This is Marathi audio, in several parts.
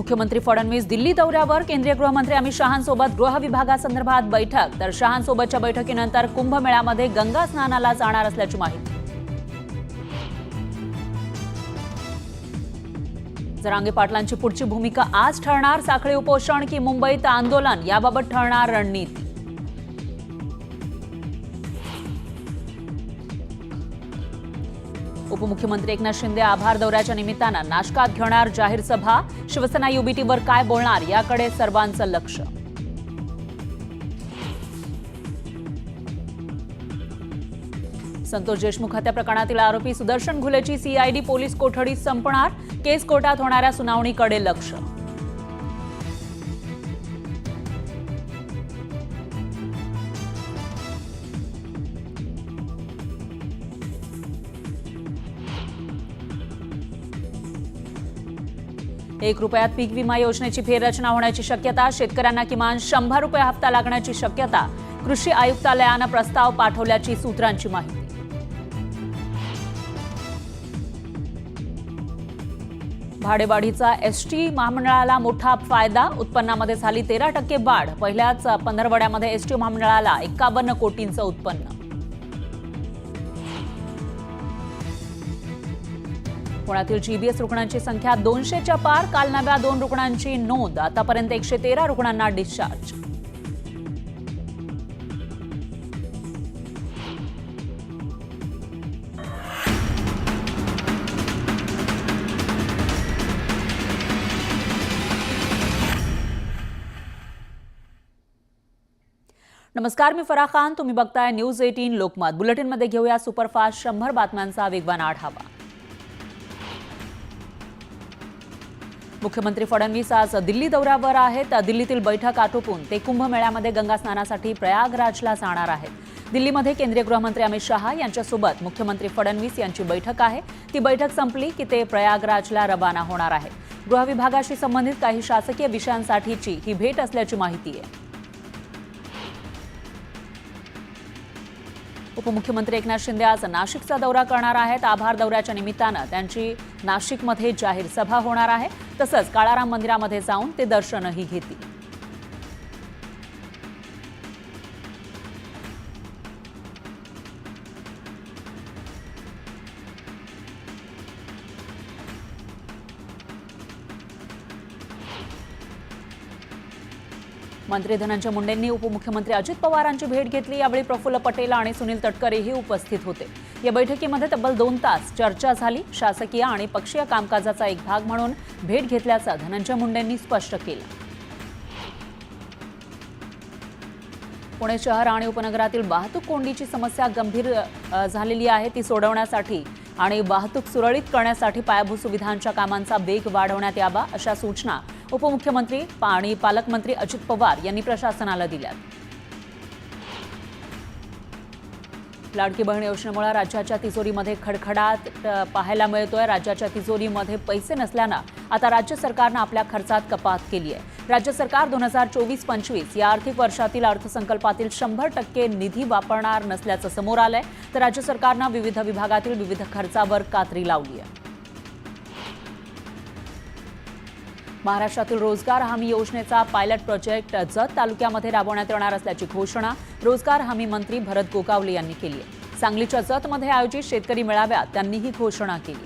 मुख्यमंत्री फडणवीस दिल्ली दौऱ्यावर केंद्रीय गृहमंत्री अमित शहांसोबत गृह विभागासंदर्भात बैठक तर शहांसोबतच्या बैठकीनंतर कुंभमेळ्यामध्ये गंगा स्नानाला जाणार असल्याची माहिती। जरांगे पाटलांची पुढची भूमिका आज ठरणार। साखळी उपोषण की मुंबईत आंदोलन याबाबत ठरणार रणनीती। उपमुख्यमंत्री एकनाथ शिंदे आभार दौऱ्याच्या निमित्तानं नाशकात घेणार जाहीर सभा। शिवसेना युबीटीवर काय बोलणार याकडे सर्वांचं लक्ष। संतोष देशमुख हत्या प्रकरणातील आरोपी सुदर्शन घुलेची सीआयडी पोलीस कोठडी संपणार। केस कोर्टात होणाऱ्या सुनावणीकडे लक्ष। ₹1 पीक विमा योजनेची फेररचना होण्याची शक्यता। शेतकऱ्यांना किमान ₹100 हप्ता लागण्याची शक्यता। कृषी आयुक्तालयानं प्रस्ताव पाठवल्याची सूत्रांची माहिती। भाडेवाढीचा एसटी महामंडळाला मोठा फायदा। उत्पन्नामध्ये झाली 13% वाढ। पहिल्याच पंधरवड्यामध्ये एसटी महामंडळाला 51 कोटींचं उत्पन्न। पुण्यातील जीबीएस रुग्णांची संख्या 200च्या पार। काल नव्या 2 रुग्णांची नोंद। आतापर्यंत 113 रुग्णांना डिस्चार्ज। नमस्कार, मी फराह खान। तुम्ही बघताय न्यूज 18 लोकमत। बुलेटिनमध्ये घेऊया सुपरफास्ट 100 बातम्यांचा वेगवान आढावा। मुख्यमंत्री फडणवीस आज दिल्ली दौऱ्यावर आहेत। दिल्लीतील बैठक आटोपून ते कुंभमेळ्यामध्ये गंगा स्नानासाठी प्रयागराजला जाणार आहेत। दिल्लीमध्ये केंद्रीय गृहमंत्री अमित शहा यांच्यासोबत मुख्यमंत्री फडणवीस यांची बैठक आहे। ती बैठक संपली की ते प्रयागराजला रवाना होणार आहेत। गृह विभागाशी संबंधित काही शासकीय विषयांसाठीची ही भेट असल्याची माहिती आहे। उपमुख्यमंत्री एकनाथ शिंदे आज नाशिकचा दौरा करणार आहेत। आभार दौऱ्याच्या निमित्तानं त्यांची नाशिकमध्ये जाहीर सभा होणार आहे। तसंच काळाराम मंदिरामध्ये जाऊन ते दर्शनही घेतील। मंत्री धनंजय मुंडेंनी उपमुख्यमंत्री अजित पवारांची भेट घेतली। यावेळी प्रफुल्ल पटेल आणि सुनील तटकरेही उपस्थित होते। या बैठकीमध्ये तब्बल 2 तास चर्चा झाली। शासकीय आणि पक्षीय कामकाजाचा एक भाग म्हणून भेट घेतल्याचं धनंजय मुंडेंनी स्पष्ट केलं। पुणे शहर आणि उपनगरातील वाहतूक कोंडीची समस्या गंभीर झालेली आहे। ती सोडवण्यासाठी आणि वाहतूक सुरळीत करण्यासाठी पायाभूत सुविधांच्या कामांचा वेग वाढवण्यात यावा अशा सूचना उपमुख्यमंत्री आणि पालकमंत्री अजित पवार यांनी प्रशासनाला दिल्या। लाडकी बहीण योजनेमुळे राज्याच्या तिजोरीमध्ये खडखडाट पाहायला मिळतोय। राज्याच्या तिजोरीमध्ये पैसे नसल्यानं आता राज्य सरकारनं आपल्या खर्चात कपात केली आहे। राज्य सरकार 2024-25 या आर्थिक वर्षातील अर्थसंकल्पातील 100% निधी वापरणार नसल्याचं समोर आलंय। तर राज्य सरकारनं विविध विभागातील विविध खर्चावर कात्री लावली आहे। महाराष्ट्रातील रोजगार हमी योजनेचा पायलट प्रोजेक्ट जत तालुक्यामध्ये राबवण्यात येणार असल्याची घोषणा रोजगार हमी मंत्री भरत गोगावले यांनी केली आहे। सांगलीच्या जतमध्ये आयोजित शेतकरी मेळाव्यात त्यांनी ही घोषणा केली।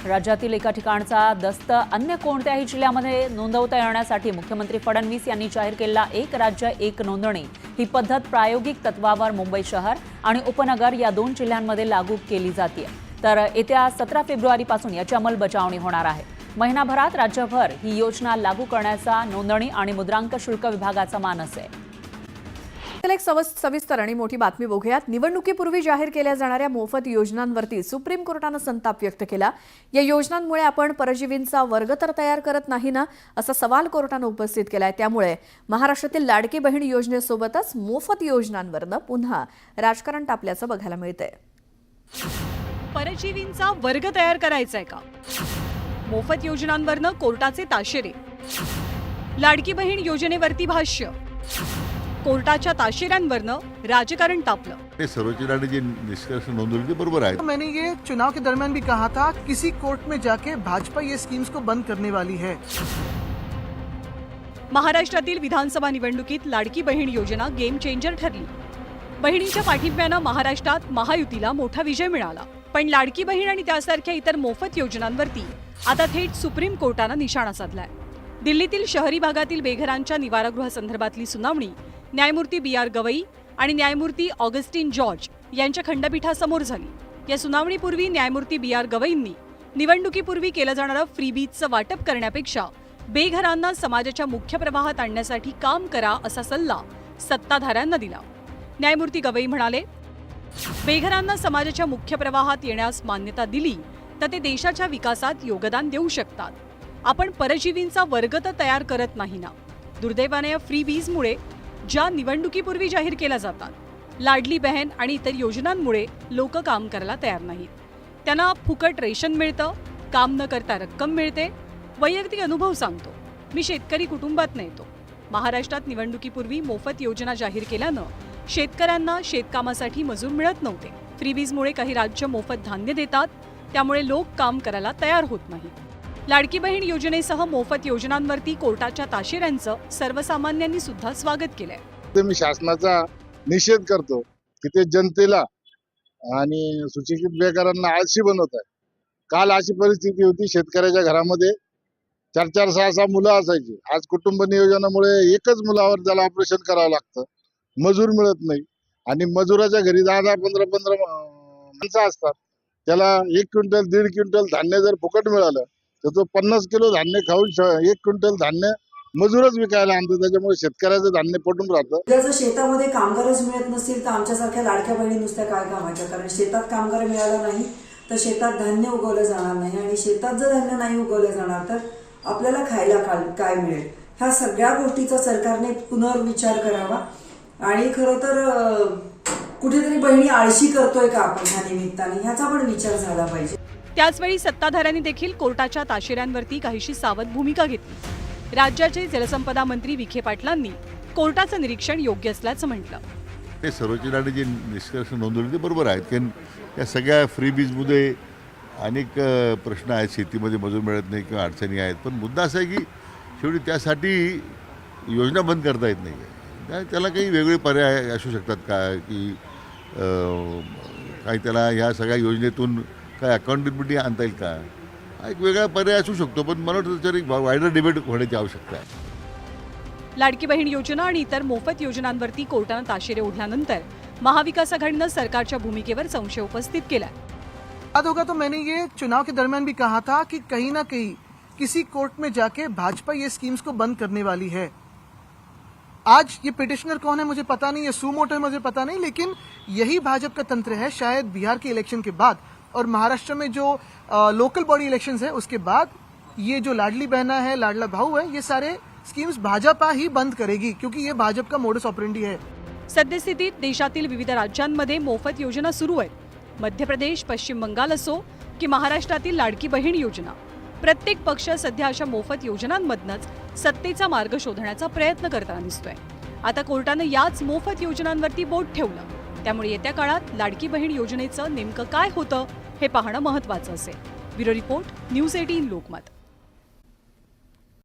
राज्यातील एका ठिकाणचा दस्त अन्य कोणत्याही जिल्ह्यामध्ये नोंदवता येण्यासाठी मुख्यमंत्री फडणवीस यांनी जाहीर केलेला एक राज्य एक नोंदणी ही पद्धत प्रायोगिक तत्वावर मुंबई शहर आणि उपनगर या 2 जिल्ह्यांमध्ये लागू केली जाते। तर येत्या 17 फेब्रुवारीपासून याची अंमलबजावणी होणार आहे। महिनाभरात राज्यभर ही योजना लागू करण्याचा नोंदणी आणि मुद्रांक शुल्क विभागाचा मानस आहे। एक सविस्तर आणि मोठी बातमी बघूयात। निवडणुकीपूर्वी जाहीर केल्या जाणाऱ्या मोफत योजनांवरती सुप्रीम कोर्टानं संताप व्यक्त केला। या योजनांमुळे आपण परजीवींचा वर्ग तर तयार करत नाही ना, असा सवाल कोर्टानं उपस्थित केलाय। त्यामुळे महाराष्ट्रातील लाडकी बहीण योजनेसोबतच मोफत योजनांवरनं पुन्हा राजकारण तापल्याचं बघायला मिळतंय। परजीवींचा वर्ग तयार करायचा आहे का? मोफत योजनांवरनं कोर्टाचे ताशेरे। लाडकी बहीण योजनेवरती भाष्य। कोर्टाच्या ताशेऱ्यांवरनं राजकारण तापलं. ते सर्वोच्च न्यायालयाने जे निष्कर्ष नोंदवले ते बरोबर आहेत. मैंने ये चुनाव के दरमियान भी कहा था, किसी कोर्ट में जाके भाजपा ये स्कीम्स को बंद करने वाली है. महाराष्ट्रातील विधानसभा निवडणुकीत लाडकी बहीण योजना गेम चेंजर ठरली. बहिणीच्या पाठिंब्यानं महाराष्ट्रात महायुतीला मोठा विजय मिळाला. पण लाडकी बहीण आणि त्यासारख्या इतर मोफत योजनांवरती आता थेट सुप्रीम कोर्टानं निशाणा साधलाय. दिल्लीतील शहरी भागातील बेघरांच्या निवारागृहासंदर्भातली सुनावणी न्यायमूर्ती B.R. गवई आणि न्यायमूर्ती ऑगस्टिन जॉर्ज यांच्या खंडपीठासमोर झाली. या सुनावणीपूर्वी न्यायमूर्ती B.R. गवईंनी निवडणुकीपूर्वी केलं जाणारं फ्रीबीजचं वाटप करण्यापेक्षा बेघरांना समाजाच्या मुख्य प्रवाहात आणण्यासाठी काम करा असा सल्ला सत्ताधाऱ्यांना दिला. न्यायमूर्ती गवई म्हणाले, बेघरांना समाजाच्या मुख्य प्रवाहात येण्यास मान्यता दिली तर ते देशाच्या विकासात योगदान देऊ शकतात. आपण परजीवींचा वर्ग तर तयार करत नाही ना. दुर्दैवाने या फ्रीबीजमुळे ज्या निवडणुकीपूर्वी जाहीर केल्या जातात, लाडली बहन आणि इतर योजनांमुळे लोक काम करायला तयार नाहीत. त्यांना फुकट रेशन मिळतं, काम न करता रक्कम मिळते. वैयक्तिक अनुभव सांगतो, मी शेतकरी कुटुंबातनं येतो. महाराष्ट्रात निवडणुकीपूर्वी मोफत योजना जाहीर केल्यानं शेतकऱ्यांना शेतकामासाठी मजूर मिळत नव्हते. फ्रीबीजमुळे काही राज्य मोफत धान्य देतात, त्यामुळे लोक काम करायला तयार होत नाहीत. लाडकी बहीण योजनेसह मोफत योजनांवरती कोर्टाच्या ताशेऱ्यांचं सर्वसामान्यांनी सुद्धा स्वागत केलंय. ते मी शासनाचा निषेध करतो की ते जनतेला आणि सुशिक्षित बेकारांना आळशी बनवत आहे. काल अशी परिस्थिती होती, शेतकऱ्याच्या घरामध्ये 4-4, 6-6 मुलं असायची. आज कुटुंब नियोजनामुळे एकच मुलावर त्याला ऑपरेशन करावं लागतं. मजूर मिळत नाही आणि मजुराच्या घरी 10-10, 15-15 माणसं असतात. त्याला 1 क्विंटल 1.5 क्विंटल धान्य जर फुकट मिळालं तर तो 50 किलो धान्य खाऊन 1 क्विंटल धान्य मजूरच विकायला आणतो. त्याच्यामुळे शेतकऱ्याचं धान्य पटून राहतं. जर शेतामध्ये कामगारच मिळत नसतील तर आमच्यासारख्या लाडक्या बहिणी नुसत्या काय कामाच्या, कारण शेतात कामगार मिळाला नाही तर शेतात धान्य उगवलं जाणार नाही आणि शेतात जर धान्य नाही उगवलं जाणार तर आपल्याला खायला काय मिळेल. ह्या सगळ्या गोष्टीचा सरकारने पुनर्विचार करावा आणि खरं तर कुठेतरी बहिणी आळशी करतोय का आपण ह्या निमित्ताने, ह्याचा पण विचार झाला पाहिजे. त्याचवेळी सत्ताधाऱ्यांनी देखील कोर्टाच्या ताशेऱ्यांवरती काहीशी सावध भूमिका घेतली. राज्याचे जलसंपदा मंत्री विखे पाटलांनी कोर्टाचं निरीक्षण योग्य असल्याचं म्हटलं. ते सर्वोच्च न्यायालयाने जे निष्कर्ष नोंदवले ते बरोबर आहेत. कारण या सगळ्या फ्रीबीजमध्ये अनेक प्रश्न आहेत. शेतीमध्ये मजूर मिळत नाही किंवा अडचणी आहेत. पण मुद्दा असा आहे की शेवटी त्यासाठी योजना बंद करता येत नाही. त्याला काही वेगळे पर्याय असू शकतात का, की काही त्याला ह्या सगळ्या योजनेतून काय अकाउंटेबिलिटी आणता येईल का, हा एक वेगळा पर्याय असू शकतो. पण मला वाटतं त्याच्यावर एक वायडर डिबेट होण्याची आवश्यकता आहे. लाडकी बहीण योजना आणि इतर मोफत योजनांवरती कोर्टानं ताशेरे ओढल्यानंतर महाविकास आघाडीनं सरकारच्या भूमिकेवर संशय उपस्थित केलाय. याद होगा तो मैंने ये चुनाव के दरमियान भी कहा था कि कहीं ना कहीं किसी कोर्ट में जाके भाजपा ये स्कीम्स को बंद करने वाली है. आज ये पिटिशनर कौन है मुझे पता नहीं, ये सुमोटो है मुझे पता नहीं, लेकिन यही भाजपा का तंत्र है. शायद बिहार के इलेक्शन के बाद और महाराष्ट्र में जो लोकल बॉडी इलेक्शंस है उसके बाद ये जो लाडली बहना है, लाडला भाऊ है, ये सारे स्कीम्स भाजपा ही बंद करेगी, क्योंकि ये भाजपा का मोडस ऑपरेंडी है. सद्यस्थितीत देशातील विविध राज्यांमध्ये मोफत योजना सुरू आहेत. मध्य प्रदेश, पश्चिम बंगाल असो की महाराष्ट्रातील लाडकी बहीण योजना, प्रत्येक पक्ष सध्या अशा मोफत योजनांमधनच सत्तेचा मार्ग शोधण्याचा प्रयत्न करताना दिसतोय. आता कोर्टानं याच मोफत योजनांवरती बोट ठेवलं. त्यामुळे येत्या काळात लाडकी बहीण योजनेचं नेमकं काय होतं हे पाहणं महत्त्वाचं असेल. Bureau report, news 18 Lokmat.